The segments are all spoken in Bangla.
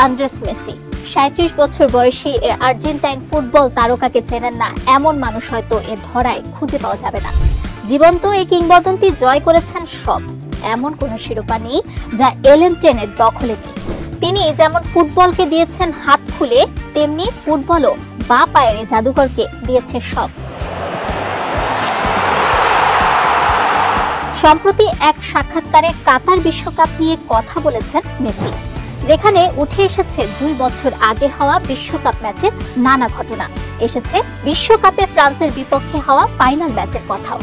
Andres Messi. ৩৭ বছর বয়সী এ আর্জেন্টাইন ফুটবল তারকাকে চেনেন না এমন মানুষ হয়তো এ ধরায় খুঁজে পাওয়া যাবে না। জীবন্ত এই কিংবদন্তি জয় করেছেন সব, এমন কোনো শিরোপা নেই যা এলেন-10-এর দখলে নেই। তিনি যেমন ফুটবলকে দিয়েছেন হাত খুলে, তেমনি ফুটবলও বা পায়ের জাদুকরকে দিয়েছে সব। সম্প্রতি এক সাক্ষাৎকারে কাতার বিশ্বকাপ নিয়ে কথা বলেছেন মেসি, যেখানে উঠে এসেছে ২ বছর আগে হওয়া বিশ্বকাপ ম্যাচের নানা ঘটনা। এসেছে বিশ্বকাপে ফ্রান্সের বিপক্ষে হওয়া ফাইনাল ম্যাচের কথাও।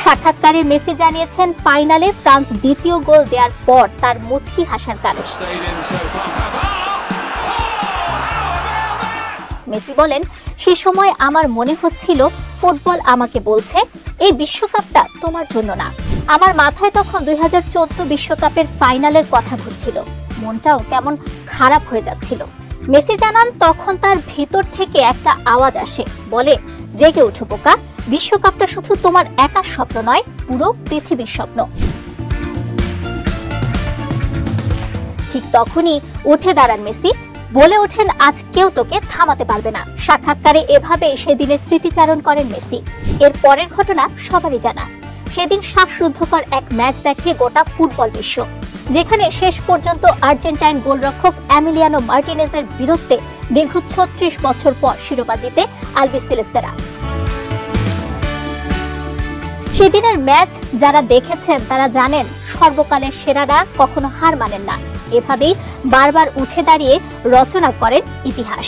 সাক্ষাৎকারে মেসি জানিয়েছেন, ফাইনালে ফ্রান্স দ্বিতীয় গোল দেওয়ার পর তার মুচকি হাসার কারণ। মেসি বলেন, সে সময় আমার মনে হচ্ছিল ফুটবল আমাকে বলছে এই বিশ্বকাপটা তোমার জন্য না। আমার মাথায় তখন ২০১৪ বিশ্বকাপের ফাইনালের কথা ঘুরছিল, মনটাও কেমন খারাপ হয়ে যাচ্ছিল। মেসি জানান, তখন তার ভিতর থেকে একটা আওয়াজ আসে, বলে জেগে ওঠো বোকা, বিশ্বকাপটা শুধু তোমার একার স্বপ্ন নয়, পুরো পৃথিবীর স্বপ্ন। ঠিক তখনই উঠে দাঁড়ান মেসি, বলে ওঠেন, আজ কেউ তোকে থামাতে পারবে না। সাক্ষাৎকারে এভাবে সেদিনের স্মৃতিচারণ করেন মেসি। এর পরের ঘটনা সবারই জানা। সেদিন শ্বাসরুদ্ধকর এক ম্যাচ দেখে গোটা ফুটবল বিশ্ব, যেখানে শেষ পর্যন্ত আর্জেন্টাইন গোলরক্ষক এমিলিয়ানো মার্টিনেজের বীরত্বে দীর্ঘ ৩৬ বছর পর শিরোপা জিতে আলবিসেলেস্তেরা। সেদিনের ম্যাচ যারা দেখেছেন তারা জানেন, সর্বকালের সেরারা কখনো হার মানেন না। এভাবেই বারবার উঠে দাঁড়িয়ে রচনা করেন ইতিহাস।